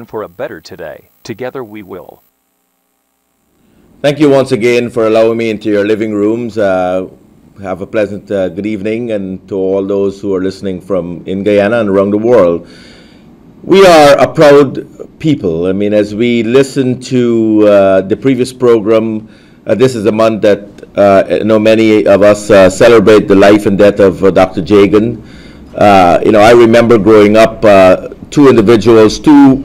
for a better today. Together we will. Thank you once again for allowing me into your living rooms. Have a pleasant good evening, and to all those who are listening from in Guyana and around the world. We are a proud people. I mean, as we listen to the previous program, this is a month that many of us celebrate the life and death of Dr. Jagan. I remember growing up, two individuals, two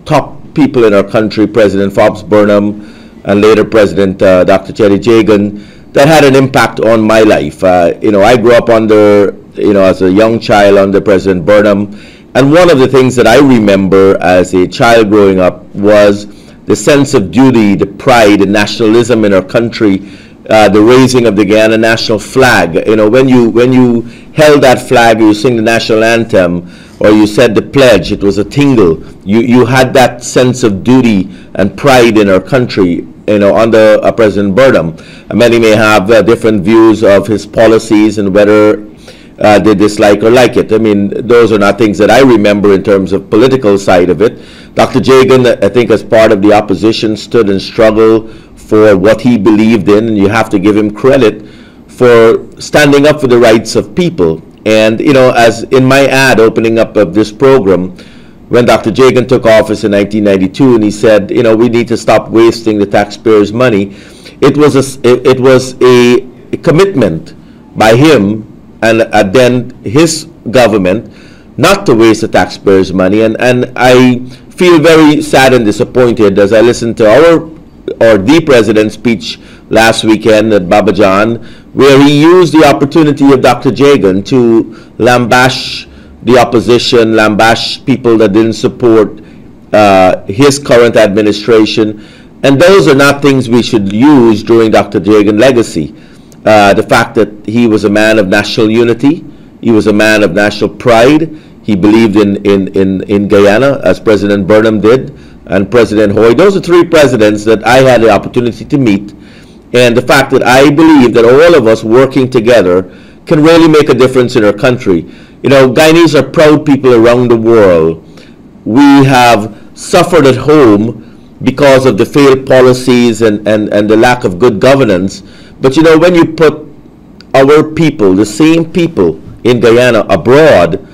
top people in our country, President Forbes Burnham and later President Dr. Chetty Jagan, that had an impact on my life. I grew up under, as a young child under President Burnham, and one of the things that I remember as a child growing up was the sense of duty, the pride, the nationalism in our country, the raising of the Guyana national flag. When you held that flag, you sing the national anthem, or you said the pledge, it was a tingle. You had that sense of duty and pride in our country, under President Burnham. Many may have different views of his policies and whether they dislike or like it. I mean, those are not things that I remember in terms of political side of it. Dr. Jagan, I think, as part of the opposition, stood and struggled for what he believed in, and you have to give him credit for standing up for the rights of people. And, as in my ad opening up of this program, when Dr. Jagan took office in 1992 and he said, we need to stop wasting the taxpayers' money, it was a commitment by him and then his government not to waste the taxpayers' money. And I feel very sad and disappointed as I listened to the president's speech last weekend at Babajan, where he used the opportunity of Dr. Jagan to lambash the opposition, lambash people that didn't support his current administration. And those are not things we should use during Dr. Jagan's legacy. The fact that he was a man of national unity, he was a man of national pride, he believed in Guyana, as President Burnham did, and President Hoy. Those are three presidents that I had the opportunity to meet. And the fact that I believe that all of us working together can really make a difference in our country. Guyanese are proud people around the world. We have suffered at home because of the failed policies and the lack of good governance. But when you put our people, the same people in Guyana abroad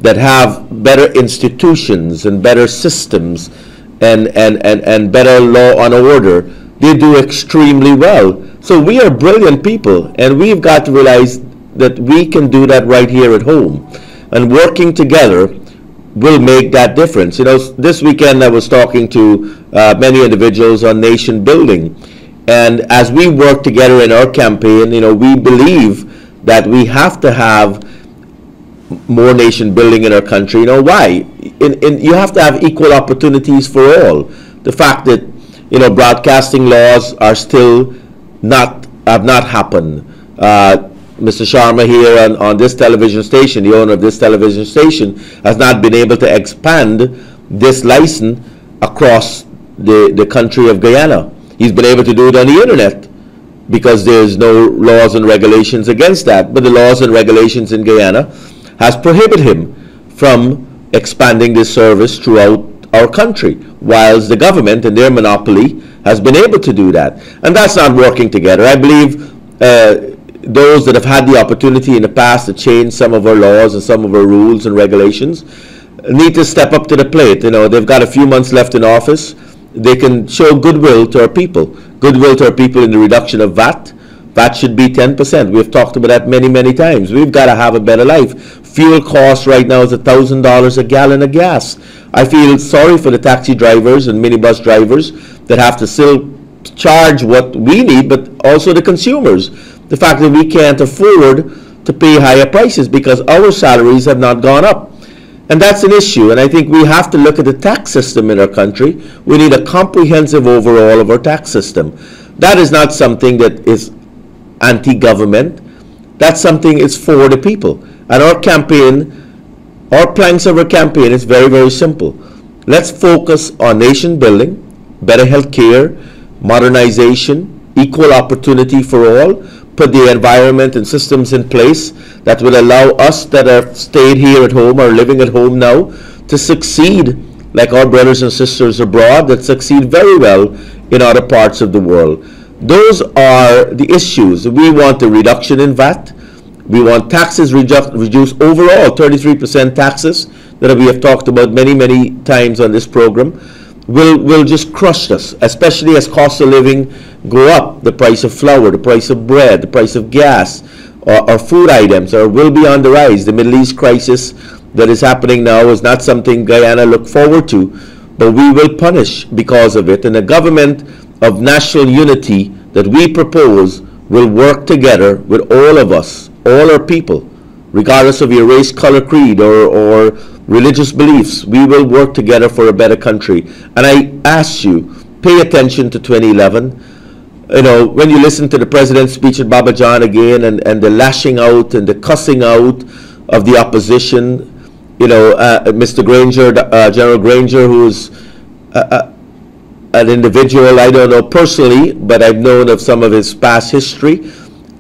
that have better institutions and better systems and better law and order, they do extremely well. So we are brilliant people, and we've got to realize that we can do that right here at home. And working together will make that difference. This weekend I was talking to many individuals on nation building. And as we work together in our campaign, we believe that we have to have more nation building in our country. Why? You have to have equal opportunities for all. The fact that broadcasting laws are still have not happened. Mr. Sharma here on this television station, the owner of this television station, has not been able to expand this license across the country of Guyana. He's been able to do it on the internet because there's no laws and regulations against that. But the laws and regulations in Guyana has prohibited him from expanding this service throughout our country, whilst the government and their monopoly has been able to do that. And that's not working together. I believe those that have had the opportunity in the past to change some of our laws and some of our rules and regulations need to step up to the plate. They've got a few months left in office. They can show goodwill to our people. Goodwill to our people in the reduction of VAT. VAT should be 10%. We've talked about that many, many times. We've got to have a better life. Fuel cost right now is $1,000 a gallon of gas. I feel sorry for the taxi drivers and minibus drivers that have to still charge what we need, but also the consumers. The fact that we can't afford to pay higher prices because our salaries have not gone up. And that's an issue, and I think we have to look at the tax system in our country. We need a comprehensive overhaul of our tax system. That is not something that is anti-government. That's something it's for the people. And our campaign, our planks of our campaign is very, very simple. Let's focus on nation building, better health care, modernization, equal opportunity for all, put the environment and systems in place that will allow us that have stayed here at home or living at home now to succeed like our brothers and sisters abroad that succeed very well in other parts of the world. Those are the issues. We want a reduction in VAT. We want taxes reduced overall, 33% taxes that we have talked about many times on this program will just crush us, especially as cost of living go up. The price of flour, the price of bread, the price of gas, or food items will be on the rise. The Middle East crisis that is happening now is not something Guyana look forward to, but we will punish because of it. And a government of national unity that we propose will work together with all of us, all our people, regardless of your race, color, creed, or religious beliefs. We will work together for a better country. And I ask you, pay attention to 2011. You know, when you listen to the president's speech at Baba John again, and the lashing out and the cussing out of the opposition, you know, Mr. Granger, General Granger, who's an individual I don't know personally, but I've known of some of his past history.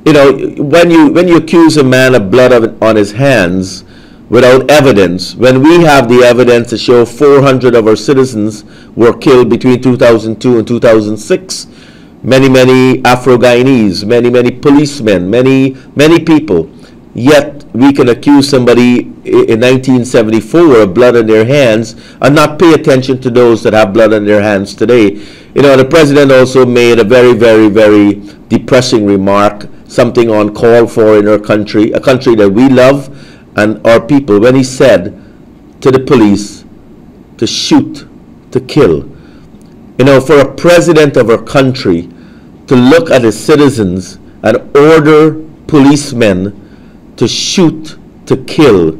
You know, when you accuse a man of blood on his hands without evidence, when we have the evidence to show 400 of our citizens were killed between 2002 and 2006, many Afro-Guyanese, many policemen, many people, yet we can accuse somebody in 1974 of blood on their hands and not pay attention to those that have blood on their hands today. You know, the president also made a very depressing remark, something uncalled for in our country, a country that we love, and our people, when he said to the police to shoot, to kill. You know, for a president of our country to look at his citizens and order policemen to shoot, to kill,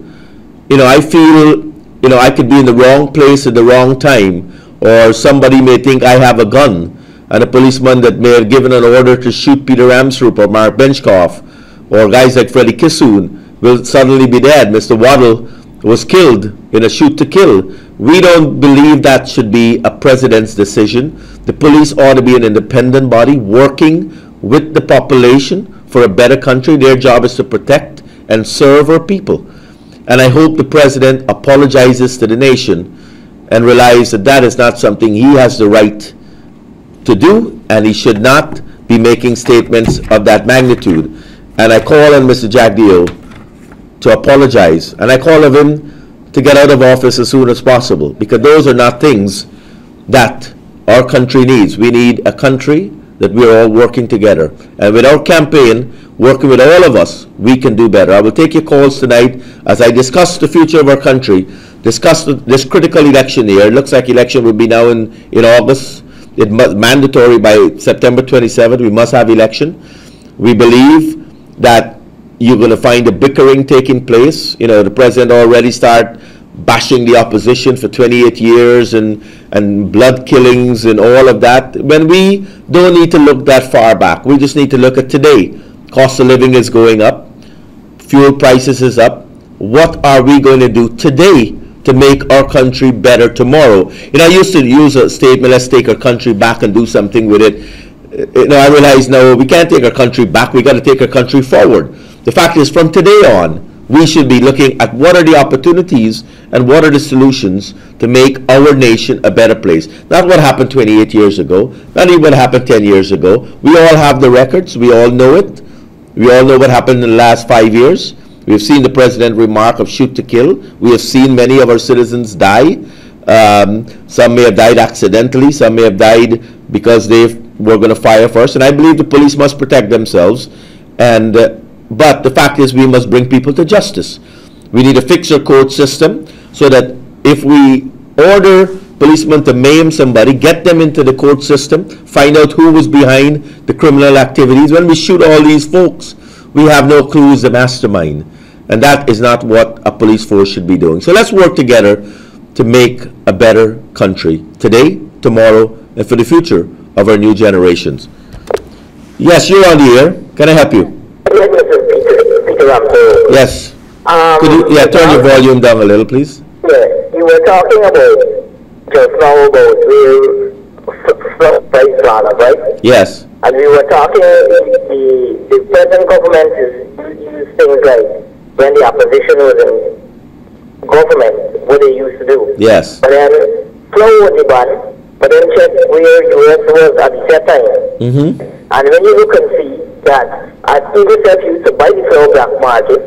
you know, I feel, you know, I could be in the wrong place at the wrong time, or somebody may think I have a gun, and a policeman that may have given an order to shoot Peter Ramsaroop or Mark Benchkoff or guys like Freddie Kissoon will suddenly be dead. Mr. Waddle was killed in a shoot to kill. We don't believe that should be a president's decision. The police ought to be an independent body working with the population for a better country. Their job is to protect and serve our people. And I hope the president apologizes to the nation and realizes that that is not something he has the right to do, and he should not be making statements of that magnitude. And I call on Mr. Jack Dio to apologize, and I call on him to get out of office as soon as possible, because those are not things that our country needs. We need a country that we're all working together, and with our campaign, working with all of us, we can do better. I will take your calls tonight as I discuss the future of our country, discuss this critical election year. It looks like election will be now in August. It must mandatory by September 27th. We must have election. We believe that you're going to find the bickering taking place. You know, the president already started bashing the opposition for 28 years and blood killings and all of that. When we don't need to look that far back. We just need to look at today. Cost of living is going up. Fuel prices is up. What are we going to do today to make our country better tomorrow? You know, I used to use a statement, let's take our country back and do something with it. You know, I realize now we can't take our country back. We got to take our country forward. The fact is, from today on, we should be looking at what are the opportunities and what are the solutions to make our nation a better place. Not what happened 28 years ago, not even what happened 10 years ago. We all have the records. We all know it. We all know what happened in the last 5 years. We have seen the president remark of shoot to kill. We have seen many of our citizens die. Some may have died accidentally. Some may have died because they were going to fire first. And I believe the police must protect themselves. But the fact is, we must bring people to justice. We need to fix our court system so that if we order policemen to maim somebody, get them into the court system, find out who was behind the criminal activities. When we shoot all these folks, we have no clue who's the mastermind. And that is not what a police force should be doing. So let's work together to make a better country today, tomorrow, and for the future of our new generations. Yes, you're on the air. Can I help you? Peter Ramsaroop. Yes. Could you turn your volume down a little, please? Yeah, you were talking about just now about real price planners, right? Yes. And we were talking, the present government is things like when the opposition was in government, what they used to do. Yes. But then flour was the ban, but then check where US was at the same time. And when you look and see that as people that used to buy the flour black market,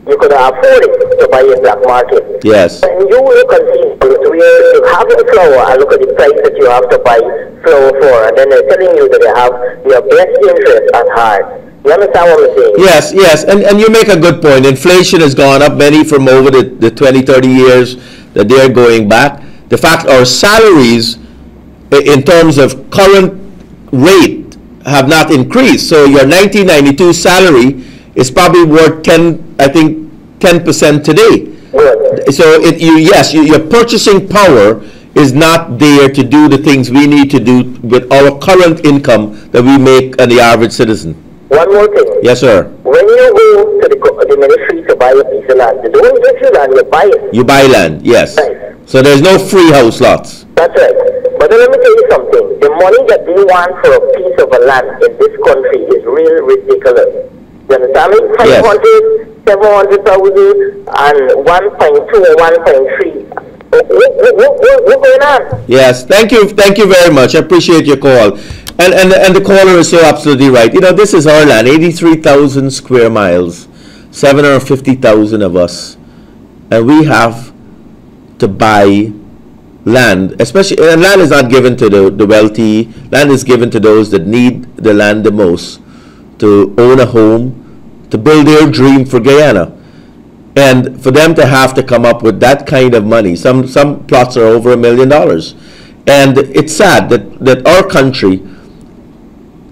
you could afford it to buy a black market. Yes. And you look and see where you have the flour and look at the price that you have to buy flour for, and then they're telling you that they have your best interest at heart. You understand what I'm saying? Yes, yes, and you make a good point. Inflation has gone up, many from over the 20, 30 years that they're going back. The fact our salaries, in terms of current rate, have not increased. So your 1992 salary is probably worth 10% today. Good. So your purchasing power is not there to do the things we need to do with our current income that we make on the average citizen. One more thing. Yes, sir. When you go to the ministry to buy a piece of land, they don't give you land, you buy it. You buy land, yes. Right. So there's no free house lots. That's right. But then let me tell you something. The money that they want for a piece of a land in this country is real ridiculous. You understand me? 500, 700,000 and 1.2 or 1.3. What's going on? Yes, thank you very much. I appreciate your call. And the caller is so absolutely right. You know, this is our land, 83,000 square miles, 750,000 of us. And we have to buy land, especially, and land is not given to the wealthy. Land is given to those that need the land the most, to own a home, to build their dream for Guyana. And for them to have to come up with that kind of money, some plots are over $1 million. And it's sad that our country,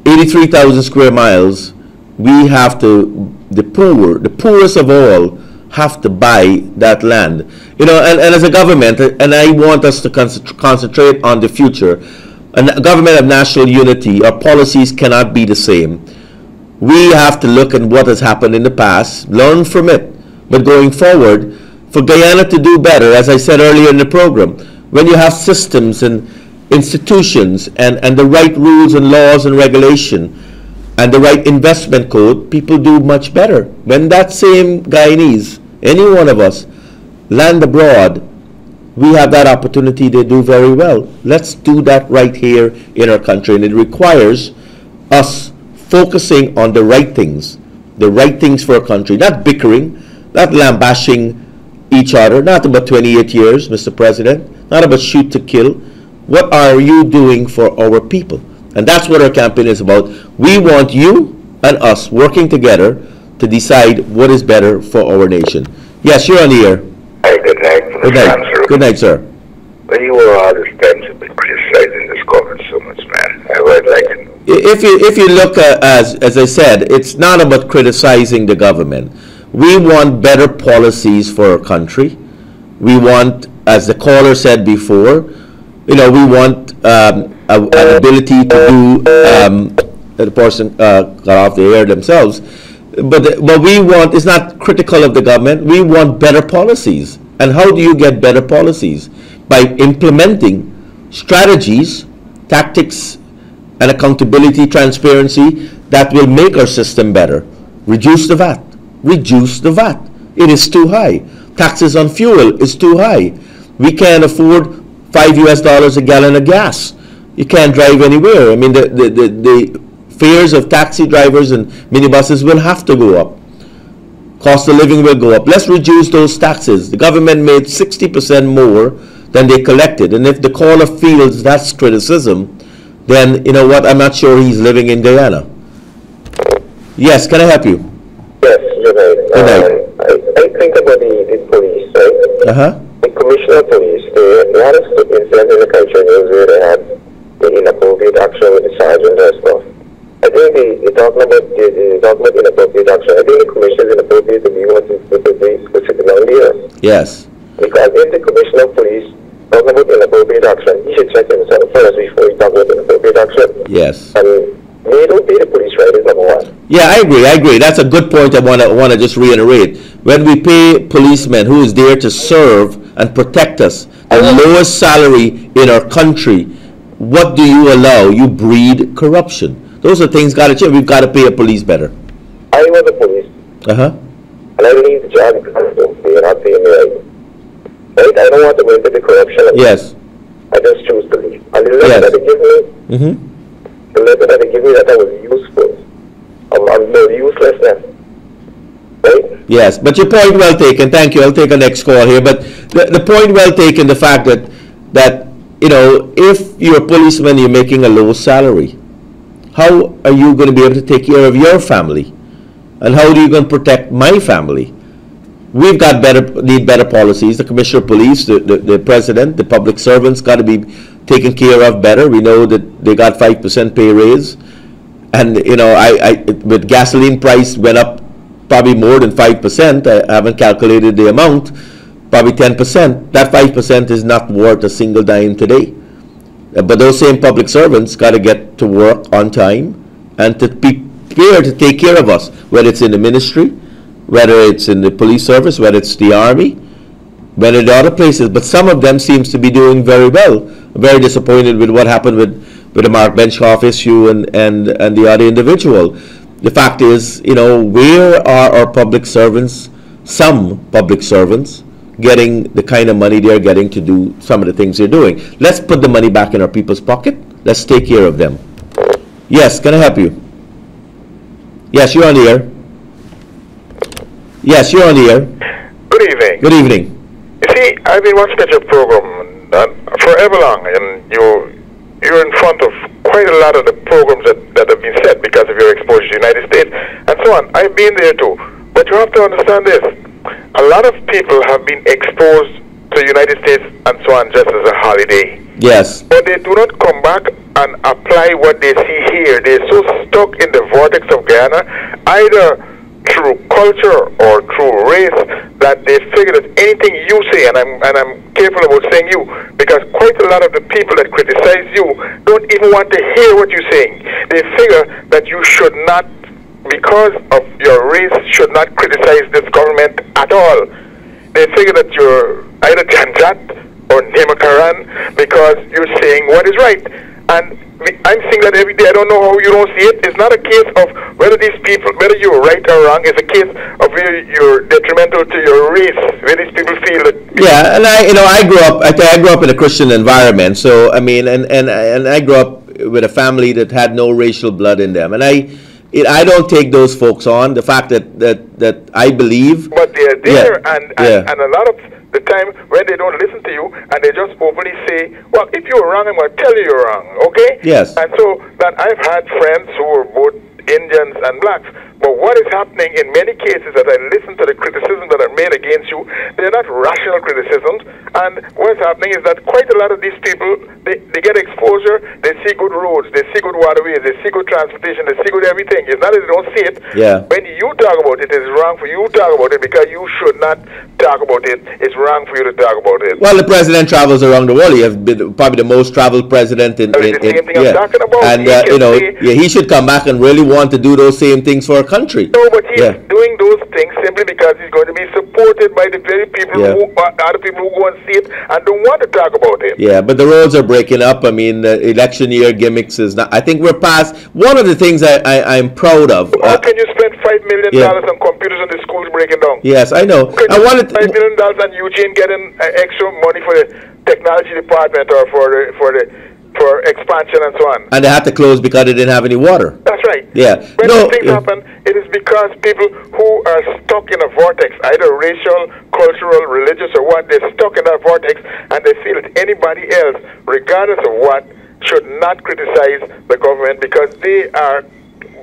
83,000 square miles, we have to, the poorest of all, have to buy that land. You know, and as a government, and I want us to concentrate on the future, a government of national unity, our policies cannot be the same. We have to look at what has happened in the past, learn from it, but going forward, for Guyana to do better, as I said earlier in the program, when you have systems and institutions and the right rules and laws and regulation and the right investment code, people do much better. When that same Guyanese, any one of us, land abroad, we have that opportunity to do very well. Let's do that right here in our country, and it requires us focusing on the right things for our country, not bickering, not lambashing each other, not about 28 years, Mr. President, not about shoot to kill. What are you doing for our people? And that's what our campaign is about. We want you and us working together to decide what is better for our nation. Yes, you're on the air. Hey, good night. Good night. Ramsaroop. Good night, sir. When you were all this time, you've been criticizing this government so much, man. I would like to know. If you look at, as I said, it's not about criticizing the government. We want better policies for our country. We want, as the caller said before, you know, we want an ability to do. The person got off the air themselves, but what we want is not critical of the government. We want better policies. And how do you get better policies? By implementing strategies, tactics, and accountability, transparency that will make our system better. Reduce the VAT. Reduce the VAT. It is too high. Taxes on fuel is too high. We can't afford $5 a gallon of gas. You can't drive anywhere. I mean, the fares of taxi drivers and minibuses will have to go up. Cost of living will go up. Let's reduce those taxes. The government made 60% more than they collected. And if the caller feels that's criticism, then, you know what, I'm not sure he's living in Guyana. Yes, can I help you? Yes, you're right. Good night. I think about the police, right? Uh-huh. The commissioner of police, they had a incident in the country news where they had the inappropriate action with the sergeant and stuff. I think they're talking about inappropriate action. I think the commissioner is inappropriate to be one to put it down there. Yes. Because if the commissioner of police talking about inappropriate action, he should check himself first before he talk about inappropriate action. Yes. And they don't pay the police right is number one. Yeah, I agree. That's a good point. I want to just reiterate. When we pay policemen who is there to serve and protect us, the lowest salary in our country, what do you allow? You breed corruption. Those are things got to change. We've got to pay a police better. I was a police, Uh-huh. and I leave the job because they're not paying me right. right? I don't want to go into the corruption. Yes. I just choose to leave. And the letter that they give me, the letter that they give me, that I was useful. I'm no uselessness. Right? Yes, but your point well taken. Thank you. I'll take a next call here. But the point well taken, the fact that you know, if you're a policeman, you're making a low salary, how are you going to be able to take care of your family? And how are you going to protect my family? We've got need better policies. The Commissioner of Police, the President, the public servants got to be taken care of better. We know that they got 5% pay raise. And, you know, with gasoline price went up probably more than 5%. I haven't calculated the amount. Probably 10%. That 5% is not worth a single dime today. But those same public servants got to get to work on time and to be prepared to take care of us, whether it's in the ministry, whether it's in the police service, whether it's the army, whether the other places. But some of them seems to be doing very well. I'm very disappointed with what happened with the Mark Benchoff issue and the other individual. The fact is, you know, where are our public servants, some public servants, getting the kind of money they're getting to do some of the things they're doing? Let's put the money back in our people's pocket. Let's take care of them. Yes, can I help you? Yes, you're on the air. Yes, you're on the air. Good evening. Good evening. You see, I've been watching your program forever long, and you're in front of quite a lot of the programs that have been set because of your exposure to the United States and so on. I've been there too. But you have to understand this. A lot of people have been exposed to the United States and so on just as a holiday. Yes. But they do not come back and apply what they see here. They're so stuck in the vortex of Guyana, either through culture or through race, that they figure that anything you say, and I'm careful about saying you, because quite a lot of the people that criticize you don't even want to hear what you're saying. They figure that you should not, because of your race, should not criticize this government at all. They figure that you're either Janjat or Nemakaran because you're saying what is right. And I'm seeing that every day. I don't know how you don't see it. It's not a case of whether these people, whether you're right or wrong. It's a case of whether you're detrimental to your race, where these people feel that. Yeah, and I grew up in a Christian environment. So I mean, and I grew up with a family that had no racial blood in them, and I don't take those folks on. The fact that I believe, but they're there, yeah. and a lot of the time when they don't listen to you and they just openly say, well, if you're wrong, I'm going to tell you you're wrong, okay? Yes. And so that I've had friends who were both Indians and blacks. But what is happening in many cases that I listen to the criticisms that are made against you, they're not rational criticisms. And what's happening is that quite a lot of these people, they get exposure, they see good roads, they see good waterways, they see good transportation, they see good everything. It's not that they don't see it. Yeah. When you talk about it, it's wrong for you to talk about it because you should not talk about it. It's wrong for you to talk about it. Well, the president travels around the world. He has been probably the most traveled president in the same thing I'm talking about. And he should come back and really want to do those same things for our country. No, but he's doing those things simply because he's going to be supported by the very people who are the people who go and see it and don't want to talk about it. Yeah, but the roads are breaking up. I mean, the election year gimmicks is not. I think we're past. One of the things I'm proud of. How can you spend $5 million on computers and the schools breaking down? Yes, I know. I wanted $5 million on Eugene getting extra money for the technology department or for expansion and so on. And they had to close because they didn't have any water. That's right. Yeah. When these things happen, it is because people who are stuck in a vortex, either racial, cultural, religious, or what, they're stuck in that vortex and they feel that anybody else, regardless of what, should not criticize the government because they are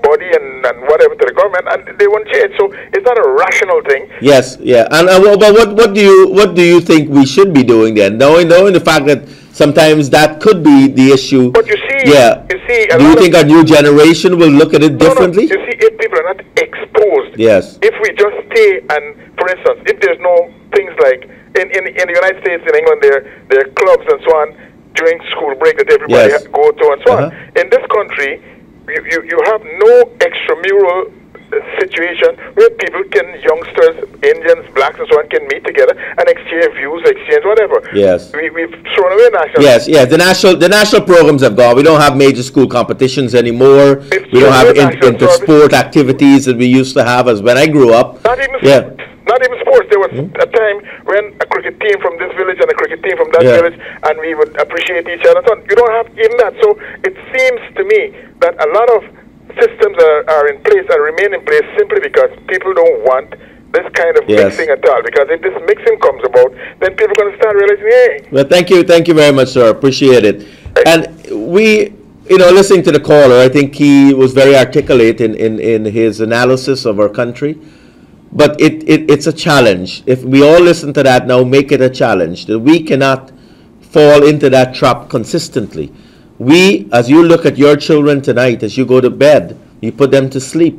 body and whatever to the government, and they won't change. So it's not a rational thing. Yes, yeah. And but what do you think we should be doing then? Knowing the fact that sometimes that could be the issue. But you see, do you think our new generation will look at it differently? No. You see, if people are not exposed, yes. If we just stay and, for instance, if there's no things like in the United States, in England, there are clubs and so on during school break that everybody go to and so on. In this country, you have no extramural situation where people youngsters, Indians, blacks, and so on, can meet together and exchange views, exchange whatever. Yes. We've thrown away national. Yes. The national programs have gone. We don't have major school competitions anymore. We don't have inter-sport activities that we used to have as when I grew up. Not even sports. there was a time when a cricket team from this village and a cricket team from that village, and we would appreciate each other. So you don't have even that. So it seems to me that a lot of systems are in place and remain in place simply because people don't want this kind of mixing at all. Because if this mixing comes about, then people are going to start realizing, hey. Well, thank you very much, sir. Appreciate it. And we, listening to the caller, I think he was very articulate in his analysis of our country. But it's a challenge. If we all listen to that now, make it a challenge. That we cannot fall into that trap consistently. We, as you look at your children tonight, as you go to bed, you put them to sleep.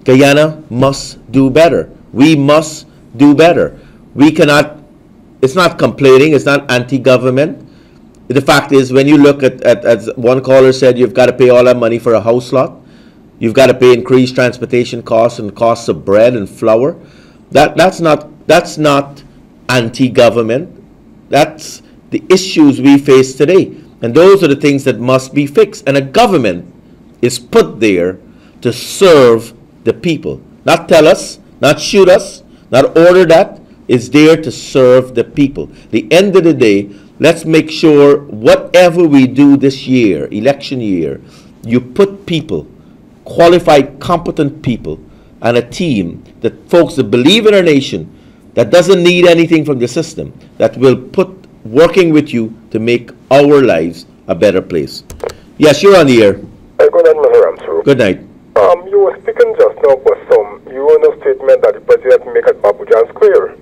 Guyana must do better. We must do better. We cannot, it's not complaining, it's not anti-government. The fact is, when you look at, as one caller said, you've got to pay all that money for a house lot. You've got to pay increased transportation costs and costs of bread and flour. That's not anti-government. That's the issues we face today. And those are the things that must be fixed. And a government is put there to serve the people. Not tell us, not shoot us, not order that. It's there to serve the people. The end of the day, let's make sure whatever we do this year, election year, you put people, qualified, competent people, and a team that folks that believe in our nation, that doesn't need anything from the system, that will put working with you to make our lives a better place. Yes, you're on the air. Good night, Mr. Ramsaroop. Good night. You were speaking just now for you on a statement that the president made at Babujan Square.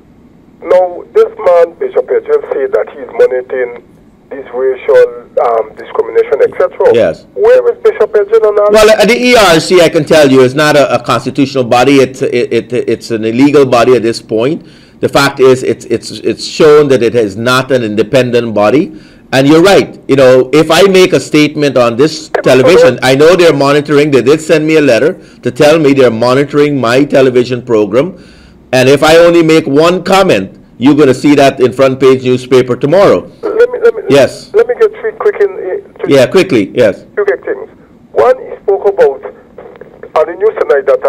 Now, this man, Bishop Edgell, said that he's monitoring this racial discrimination, etc. Yes. Where is Bishop Edgell on that? Well, the ERC, I can tell you, is not a constitutional body. It's an illegal body at this point. The fact is, it's shown that it is not an independent body. And you're right. If I make a statement on this television, I know they're monitoring. They did send me a letter to tell me they're monitoring my television program. And if I only make one comment, you're going to see that in front page newspaper tomorrow. Yes. Let me get three quick quickly. Yes. Two quick things. One, he spoke about on the news tonight that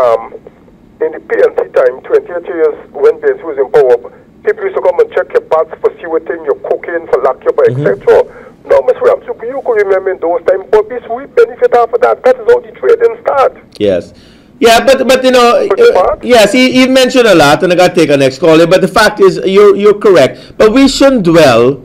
in the PNC time, 28 years when Benz was in power, people used to come and check your parts for see what thing you're cooking, for lock your etc. Now, Mr. Ramsaroop, you could remember in those times, but this we benefit off of that. That is how the trading start. Yes. Yeah, but yes, he mentioned a lot, and I got to take our next call. But the fact is, you're correct. But we shouldn't dwell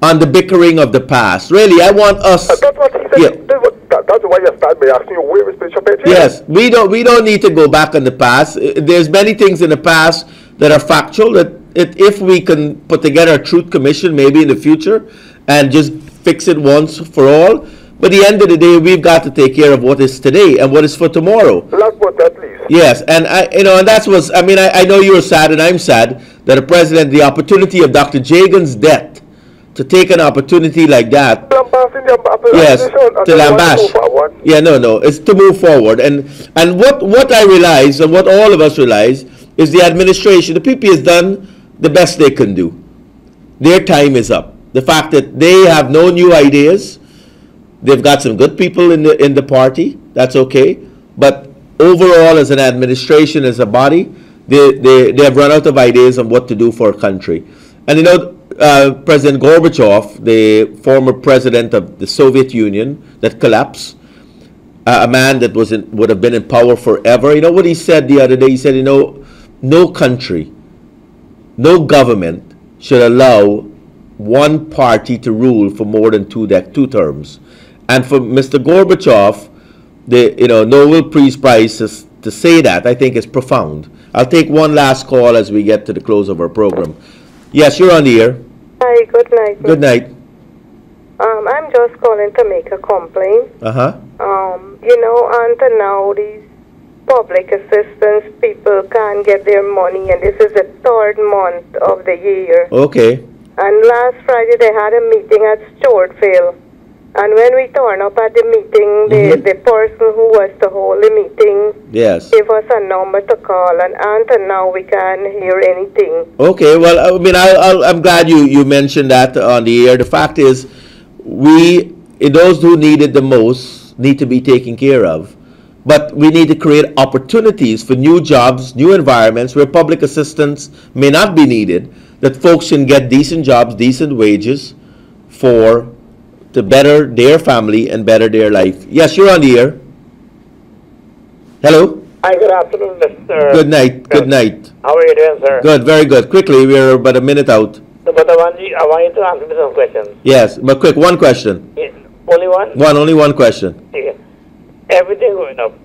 on the bickering of the past. Really, I want us. That's what he said. Yeah. That's why you start by asking you, where is Bishop Edgell? Yes, we don't need to go back on the past. There's many things in the past that are factual that if we can put together a truth commission maybe in the future and just fix it once for all. But at the end of the day, we've got to take care of what is today and what is for tomorrow. Last but not least. Yes, and and that's was. I know you're sad and I'm sad that the opportunity of Dr. Jagan's death, to take an opportunity like that. Yes, to lambash. Yeah, no, it's to move forward. And what I realize and what all of us realize is the administration, the PP has done the best they can do. Their time is up. The fact that they have no new ideas. They've got some good people in the party. That's okay. But overall, as an administration, as a body, they have run out of ideas on what to do for a country. And President Gorbachev, the former president of the Soviet Union that collapsed, a man that would have been in power forever. You know what he said the other day? He said, no country, no government should allow one party to rule for more than two terms. And for Mr. Gorbachev, the Nobel Peace Prize to say that, I think is profound. I'll take one last call as we get to the close of our program. Yes, you're on the air. Hi, good night. Good night. I'm just calling to make a complaint. Until now, these public assistance people can't get their money, and this is the third month of the year. Okay. And last Friday they had a meeting at Stewartville. And when we turned up at the meeting, the person who was to hold the meeting gave us a number to call, and until now we can't hear anything. Okay, well, I'm glad you mentioned that on the air. The fact is, those who need it the most need to be taken care of. But we need to create opportunities for new jobs, new environments where public assistance may not be needed, that folks can get decent jobs, decent wages to better their family and better their life. Yes, you're on the air. Hello? Hi, good afternoon, Mr. Good night. Good night. How are you doing, sir? Good, very good. Quickly, we're about a minute out. But I want you to answer me some questions. Yes, but quick, one question. Yeah. Only one? Only one question. Yeah. Everything going up.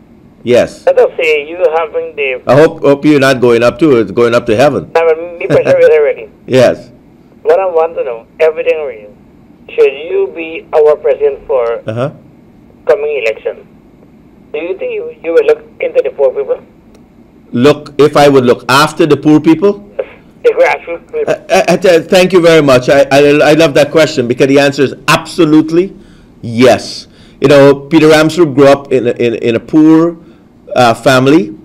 Yes. Let us say you having the... I hope you're not going up to it, going up to heaven. Me pressure is already. Yes. What I want to know, everything real. Should you be our president for coming election? Do you think you will look into the poor people? If I would look after the poor people? Yes. The grassroots people. Thank you very much. I love that question because the answer is absolutely yes. You know, Peter Ramsaroop grew up in a poor family,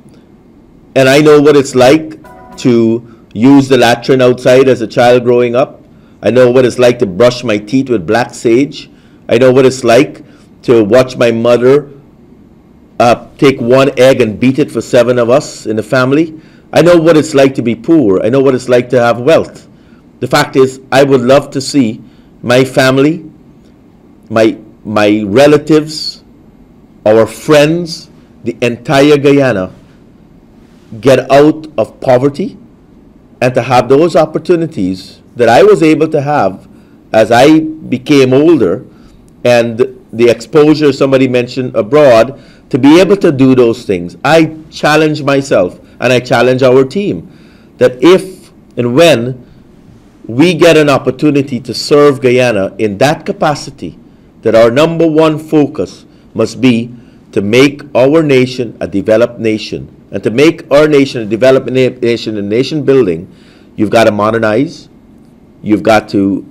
and I know what it's like to use the latrine outside as a child growing up. I know what it's like to brush my teeth with black sage. I know what it's like to watch my mother take one egg and beat it for 7 of us in the family. I know what it's like to be poor. I know what it's like to have wealth. The fact is, I would love to see my family, my relatives, our friends, the entire Guyana get out of poverty and to have those opportunities that I was able to have as I became older, and the exposure somebody mentioned abroad, to be able to do those things. I challenge myself and I challenge our team that if and when we get an opportunity to serve Guyana in that capacity, that our number one focus must be to make our nation a developed nation. And to make our nation a developed nation and nation building, you've got to modernize, you've got to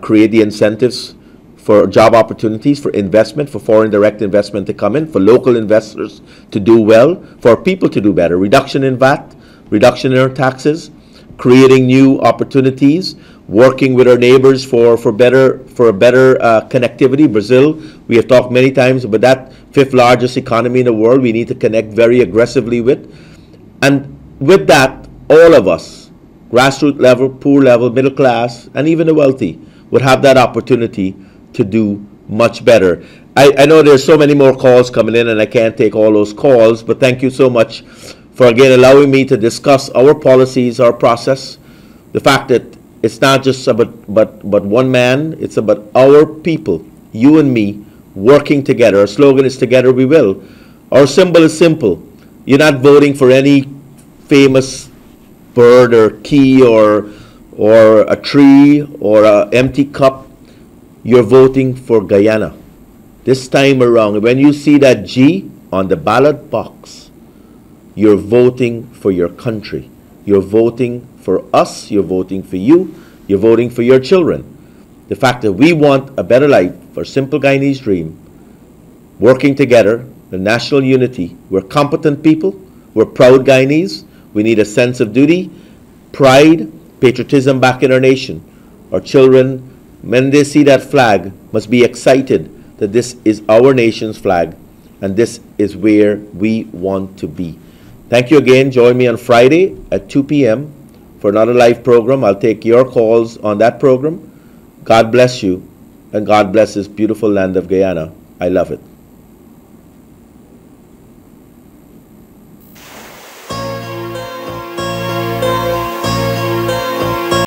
create the incentives for job opportunities, for investment, for foreign direct investment to come in, for local investors to do well, for people to do better. Reduction in VAT, reduction in our taxes, creating new opportunities, working with our neighbors for a better connectivity. Brazil, we have talked many times about that 5th largest economy in the world we need to connect very aggressively with. And with that, all of us, grassroots level, poor level, middle class, and even the wealthy, would have that opportunity to do much better. I know there's so many more calls coming in and I can't take all those calls, but thank you so much for again allowing me to discuss our policies, our process, the fact that it's not just about but one man, it's about our people, you and me, working together. Our slogan is together we will. Our symbol is simple. You're not voting for any famous bird or key or a tree or an empty cup. You're voting for Guyana. This time around, when you see that G on the ballot box, you're voting for your country. You're voting for us. You're voting for you. You're voting for your children. The fact that we want a better life for Simple Guyanese Dream, working together, the national unity. We're competent people. We're proud Guyanese. We need a sense of duty, pride, patriotism back in our nation. Our children, when they see that flag, must be excited that this is our nation's flag and this is where we want to be. Thank you again. Join me on Friday at 2 p.m. for another live program. I'll take your calls on that program. God bless you, and God bless this beautiful land of Guyana. I love it.